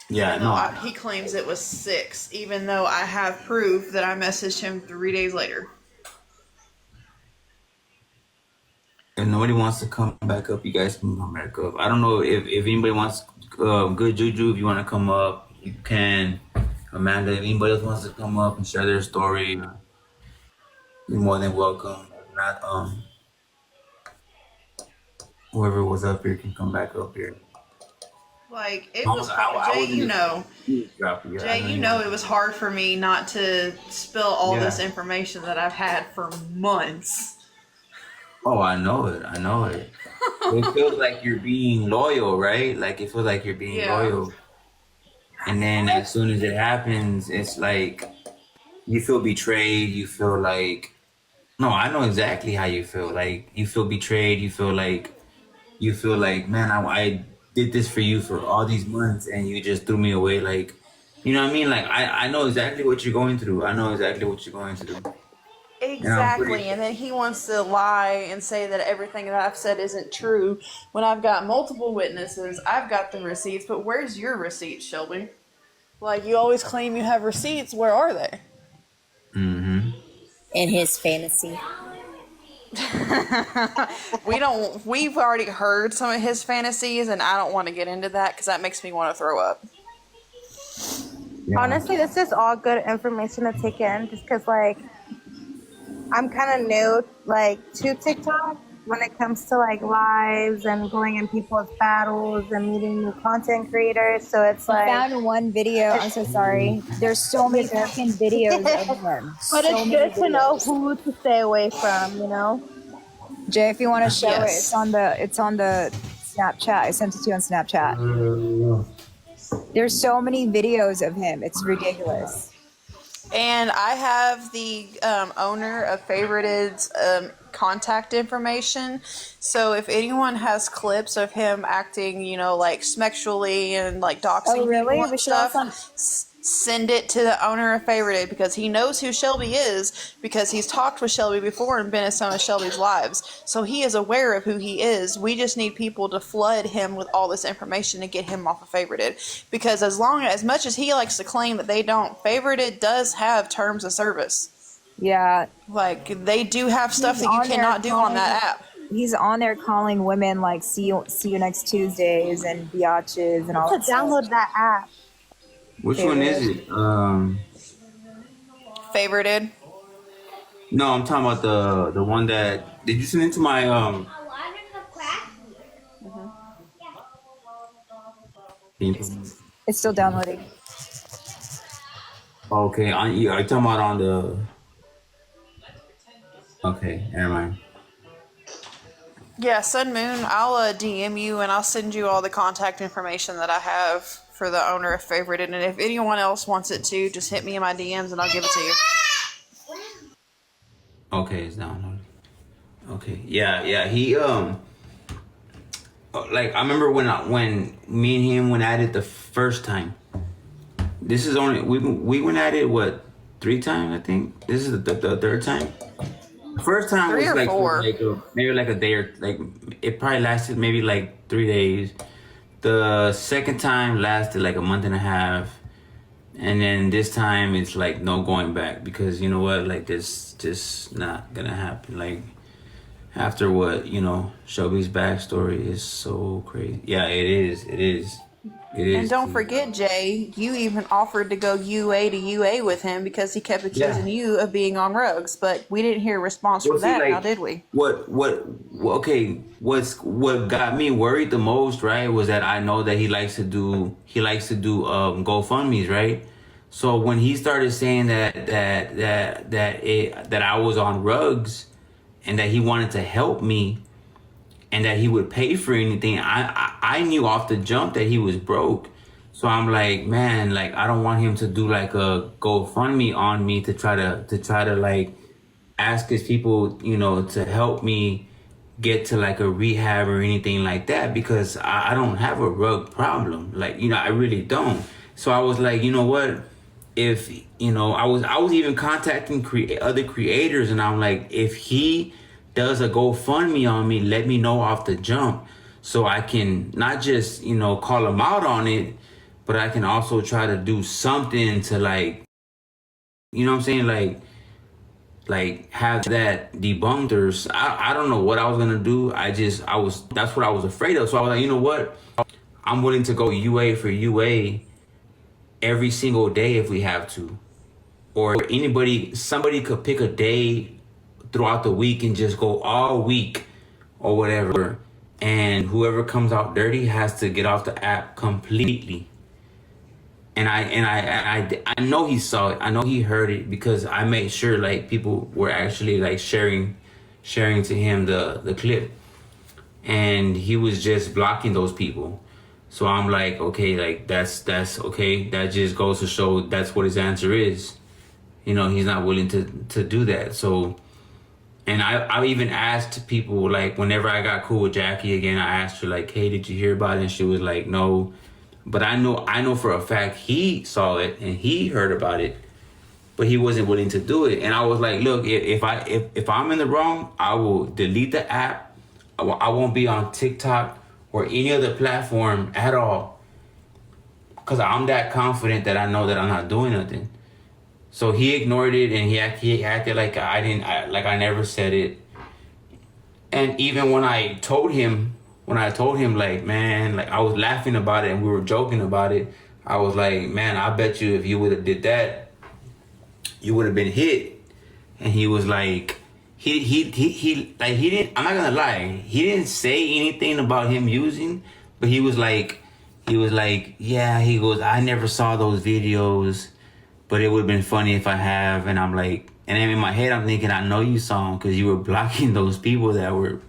Yeah, Even no, though I he know. claims it was 6, even though I have proof that I messaged him 3 days later. If nobody wants to come back up, you guys can come back up. I don't know if anybody wants good juju. If you want to come up, you can. Amanda, if anybody else wants to come up and share their story, you're more than welcome. If not, whoever was up here can come back up here. Like, it was hard. I Jay, wasn't just dropping. Yeah, I Jay, know you you know want it was to. hard for me not to spill all this Yeah. information that I've had for months. Oh, I know it. I know it. It feels like you're being loyal, right? Like it feels like you're being Yeah. loyal, and then as soon as it happens, it's like you feel betrayed. You feel like no, I know exactly how you feel. Like you feel betrayed. You feel like man, I did this for you for all these months, and you just threw me away. Like you know what I mean? Like I know exactly what you're going through. I know exactly what you're going through, and I'm Exactly. pretty. And then he wants to lie and say that everything that I've said isn't true when I've got multiple witnesses. I've got the receipts, but where's your receipts, Shelby? Like, you always claim you have receipts. Where are they? Mm-hmm. In his fantasy. We've already heard some of his fantasies, and I don't want to get into that because that makes me want to throw up. Yeah. Honestly, this is all good information to take in just because, like, I'm kind of new, like, to TikTok when it comes to, like, lives and going in people's battles and meeting new content creators. So it's I like, found one video. I'm so sorry. There's so many fucking videos of him. but So it's many good to know videos. who to stay away from, you know? Jay, if you want to show it, Yes. it's on the Snapchat. I sent it to you on Snapchat. There's so many videos of him. It's ridiculous. And I have the owner of Favorited's contact information. So if anyone has clips of him acting, like sexually and like doxing Oh, really? people and We should stuff, also. send it to the owner of Favorited because he knows who Shelby is because he's talked with Shelby before and been in some of Shelby's lives. So he is aware of who he is. We just need people to flood him with all this information to get him off of Favorited. Because as much as he likes to claim that they don't, Favorited does have terms of service. Yeah. Like, they do have stuff He's that you on there cannot do on that app. He's on there calling women like see you next Tuesdays and biatches and all To that stuff. download that app. Which one is it? Favorited. No, I'm talking about the one that did you send it to my It's still downloading. Okay, are you talking about on the okay, never mind. Yeah, Sun Moon, I'll DM you and I'll send you all the contact information that I have for the owner of Favorited. And if anyone else wants it too, just hit me in my DMs and I'll give it to you. Okay, it's downloaded. Okay, yeah, he like I remember when me and him went at it the first time. This is only we went at it what 3 times I think. This is the third time. The first time 3 was or like 4. maybe like a day or like it probably lasted maybe like 3 days. The second time lasted like a month and a half, and then this time it's like no going back because you know what, like this just not gonna happen. Like after what Shelby's backstory is so crazy. Yeah, it is. It is. It And is. don't forget, Jay, you even offered to go UA to UA with him because he kept accusing you of being on rugs, but we didn't hear a response Well, from see, that, now like did we? okay, what got me worried the most, right, was that I know that he likes to do GoFundMe's, right? So when he started saying that I was on rugs and that he wanted to help me and that he would pay for anything, I knew off the jump that he was broke. So I'm like, man, like I don't want him to do like a GoFundMe on me to try to like ask his people, to help me get to like a rehab or anything like that because I don't have a rug problem. Like, I really don't. So I was like, you know what? If I was even contacting other creators, and I'm like, if he does a GoFundMe on me, let me know off the jump so I can not just call him out on it, but I can also try to do something to like, you know what I'm saying? Like have that debunked, or I don't know what I was gonna do. That's what I was afraid of. So I was like, you know what? I'm willing to go UA for UA every single day if we have to. Or somebody could pick a day throughout the week and just go all week or whatever. And whoever comes out dirty has to get off the app completely. And I know he saw it. I know he heard it because I made sure like people were actually like sharing to him the clip, and he was just blocking those people. So I'm like, okay, like that's okay. That just goes to show that's what his answer is. You know, he's not willing to do that. So, and I even asked people like whenever I got cool with Jackie again, I asked her like, hey, did you hear about it? And she was like, no. But I know for a fact he saw it and he heard about it, but he wasn't willing to do it. And I was like, look, if I'm in the wrong, I will delete the app. I won't be on TikTok or any other platform at all, because I'm that confident that I know that I'm not doing nothing. So he ignored it and he acted like I never said it. And even when I told him like, man, like I was laughing about it and we were joking about it, I was like, man, I bet you if you would have did that, you would have been hit. And he was like, he didn't, I'm not gonna lie, he didn't say anything about him using, but he was like, yeah, he goes, I never saw those videos, but it would have been funny if I have. And I'm like, and then in my head I'm thinking, I know you saw them because you were blocking those people that were